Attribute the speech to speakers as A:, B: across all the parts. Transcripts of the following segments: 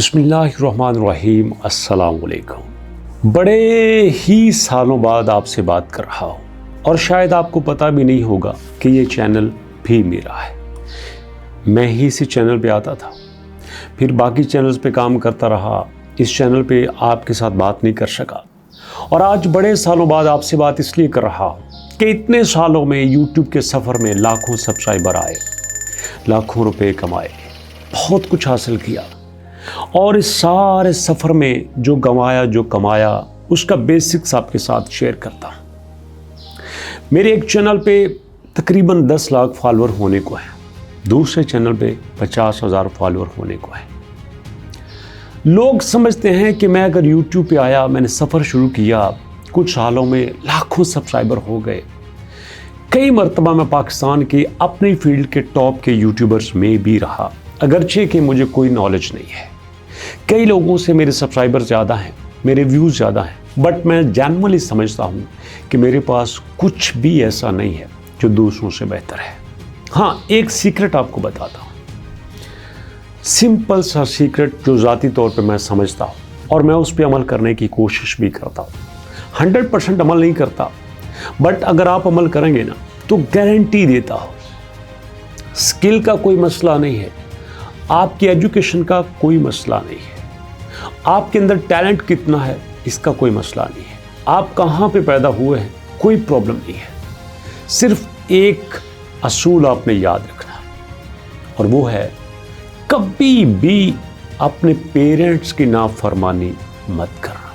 A: बिस्मिल्लाहिर्रहमानिर्रहीम। अस्सलाम वालेकुम। बड़े ही सालों बाद आपसे बात कर रहा हूँ और शायद आपको पता भी नहीं होगा कि ये चैनल भी मेरा है। मैं ही इसी चैनल पे आता था, फिर बाकी चैनल्स पे काम करता रहा, इस चैनल पे आपके साथ बात नहीं कर सका और आज बड़े सालों बाद आपसे बात इसलिए कर रहा हूँ कि इतने सालों में यूट्यूब के सफ़र में लाखों सब्सक्राइबर आए, लाखों रुपए कमाए, बहुत कुछ हासिल किया और इस सारे सफ़र में जो गंवाया जो कमाया उसका बेसिक्स आपके साथ शेयर करता हूँ। मेरे एक चैनल पे तकरीबन 10 लाख फॉलोअर होने को है, दूसरे चैनल पे 50,000 फॉलोअर होने को है। लोग समझते हैं कि मैं अगर यूट्यूब पे आया, मैंने सफ़र शुरू किया, कुछ सालों में लाखों सब्सक्राइबर हो गए। कई मरतबा मैं पाकिस्तान के अपनी फील्ड के टॉप के यूट्यूबर्स में भी रहा, अगरचे कि मुझे कोई नॉलेज नहीं है। कई लोगों से मेरे सब्सक्राइबर ज़्यादा हैं, मेरे व्यूज़ ज़्यादा हैं, बट मैं जनरली समझता हूँ कि मेरे पास कुछ भी ऐसा नहीं है जो दूसरों से बेहतर है। हाँ, एक सीक्रेट आपको बताता हूँ, सिंपल सा सीक्रेट जो ज़ाती तौर पे मैं समझता हूँ और मैं उस पर अमल करने की कोशिश भी करता हूँ। 100% अमल नहीं करता, बट अगर आप अमल करेंगे ना तो गारंटी देता हूँ, स्किल का कोई मसला नहीं है, आपकी एजुकेशन का कोई मसला नहीं है, आपके अंदर टैलेंट कितना है इसका कोई मसला नहीं है, आप कहाँ पे पैदा हुए हैं कोई प्रॉब्लम नहीं है। सिर्फ एक असूल आपने याद रखना है और वो है कभी भी अपने पेरेंट्स की नाफरमानी मत करना।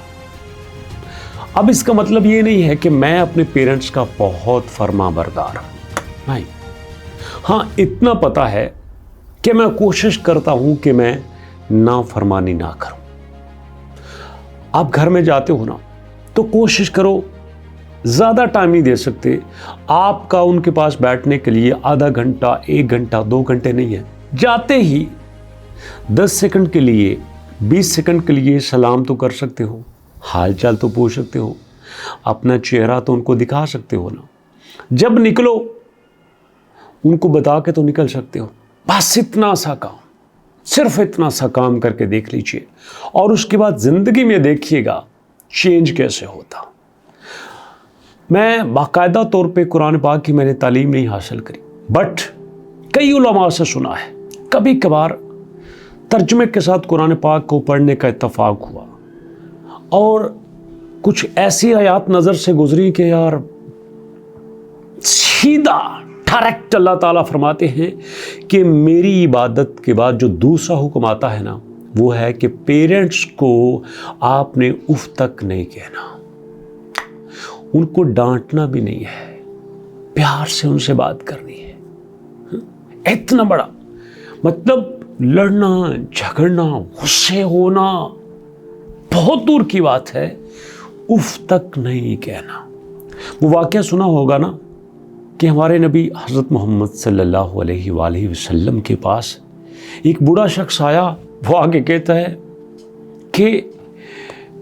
A: अब इसका मतलब ये नहीं है कि मैं अपने पेरेंट्स का बहुत फर्माबरदार हूं, नहीं। हाँ, इतना पता है कि मैं कोशिश करता हूं कि मैं नाफरमानी ना करूं। आप घर में जाते हो ना तो कोशिश करो, ज़्यादा टाइम नहीं दे सकते, आपका उनके पास बैठने के लिए आधा घंटा, 1 घंटा, 2 घंटे नहीं है। जाते ही 10 सेकंड के लिए, 20 सेकंड के लिए सलाम तो कर सकते हो, हाल चाल तो पूछ सकते हो, अपना चेहरा तो उनको दिखा सकते हो ना। जब निकलो उनको बता के तो निकल सकते हो। बस इतना सा काम, सिर्फ इतना सा काम करके देख लीजिए और उसके बाद ज़िंदगी में देखिएगा चेंज कैसे होता। मैं बाकायदा तौर पे कुरान पाक की मैंने तालीम नहीं हासिल करी, बट कई उलमा से सुना है, कभी कभार तर्जुमे के साथ कुरान पाक को पढ़ने का इत्तफाक हुआ और कुछ ऐसी आयात नज़र से गुजरी कि यार सीधा डायरेक्ट अल्लाह ताला फरमाते हैं कि मेरी इबादत के बाद जो दूसरा हुक्म आता है ना, वो है कि पेरेंट्स को आपने उफ तक नहीं कहना, उनको डांटना भी नहीं है, प्यार से उनसे बात करनी है। इतना बड़ा मतलब लड़ना, झगड़ना, गुस्से होना बहुत दूर की बात है, उफ तक नहीं कहना। वो वाक़या सुना होगा ना कि हमारे नबी हज़रत मोहम्मद सल्लल्लाहु अलैहि वसल्लम के पास एक बूढ़ा शख्स आया। वो आगे कहता है कि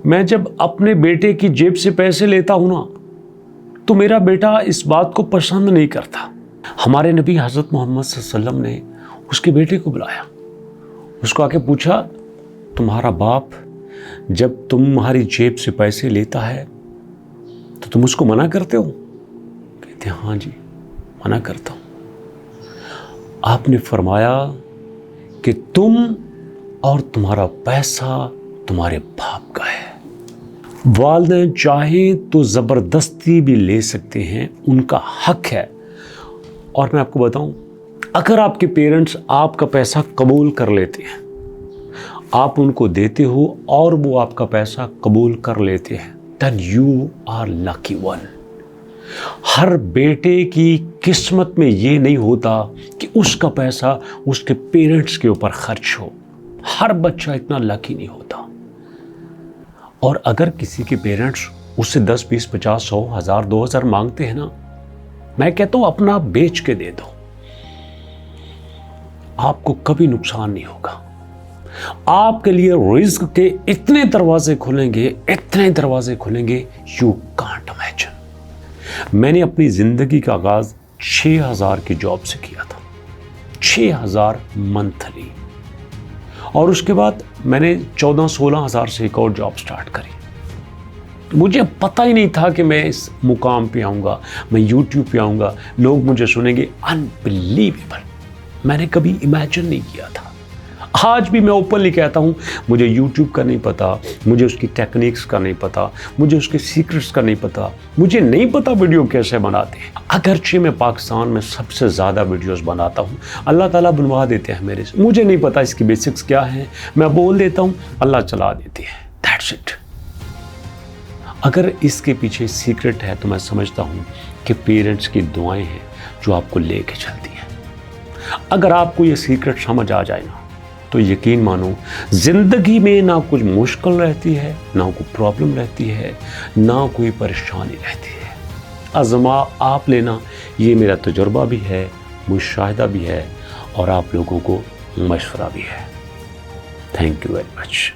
A: मैं जब अपने बेटे की जेब से पैसे लेता हूँ ना तो मेरा बेटा इस बात को पसंद नहीं करता। हमारे नबी हज़रत मोहम्मद सल्लल्लाहु अलैहि वसल्लम ने उसके बेटे को बुलाया, उसको आके पूछा, तुम्हारा बाप जब तुम्हारी जेब से पैसे लेता है तो तुम उसको मना करते हो? कहते हैं हाँ जी, मना करता हूं। आपने फरमाया कि तुम और तुम्हारा पैसा तुम्हारे बाप का है, वालिदैन चाहें तो ज़बरदस्ती भी ले सकते हैं, उनका हक है। और मैं आपको बताऊं, अगर आपके पेरेंट्स आपका पैसा कबूल कर लेते हैं, आप उनको देते हो और वो आपका पैसा कबूल कर लेते हैं, then you are lucky one. हर बेटे की किस्मत में ये नहीं होता कि उसका पैसा उसके पेरेंट्स के ऊपर खर्च हो, हर बच्चा इतना लकी नहीं होता। और अगर किसी के पेरेंट्स उससे 10, 20, 50, 100, 1000, 2000 मांगते हैं ना, मैं कहता हूं अपना बेच के दे दो, आपको कभी नुकसान नहीं होगा। आपके लिए रिस्क के इतने दरवाजे खुलेंगे, इतने दरवाजे खुलेंगे, यू कांट इमेजिन। मैंने अपनी जिंदगी का आगाज 6000 की जॉब से किया था, 6000 मंथली, और उसके बाद मैंने 14-16 हज़ार से एक और जॉब स्टार्ट करी। मुझे पता ही नहीं था कि मैं इस मुकाम पे आऊँगा, मैं यूट्यूब पे आऊँगा, लोग मुझे सुनेंगे। अनबिलीवेबल, मैंने कभी इमेजिन नहीं किया था। आज भी मैं ओपनली कहता हूँ, मुझे यूट्यूब का नहीं पता, मुझे उसकी टेक्निक्स का नहीं पता, मुझे उसके सीक्रेट्स का नहीं पता, मुझे नहीं पता वीडियो कैसे बनाते हैं। अगरचे मैं पाकिस्तान में सबसे ज़्यादा वीडियोस बनाता हूँ, अल्लाह ताला बनवा देते हैं मेरे से। मुझे नहीं पता इसकी बेसिक्स क्या है, मैं बोल देता हूँ, अल्लाह चला देती है, दैट्स इट। अगर इसके पीछे सीक्रेट है तो मैं समझता हूँ कि पेरेंट्स की दुआएं हैं जो आपको लेके चलती हैं। अगर आपको ये सीक्रेट समझ आ जाए ना, तो यकीन मानो ज़िंदगी में ना कुछ मुश्किल रहती है, ना कोई प्रॉब्लम रहती है, ना कोई परेशानी रहती है। आज़मा आप लेना, ये मेरा तजुर्बा भी है, मुशाहिदा भी है और आप लोगों को मशवरा भी है। Thank you very much.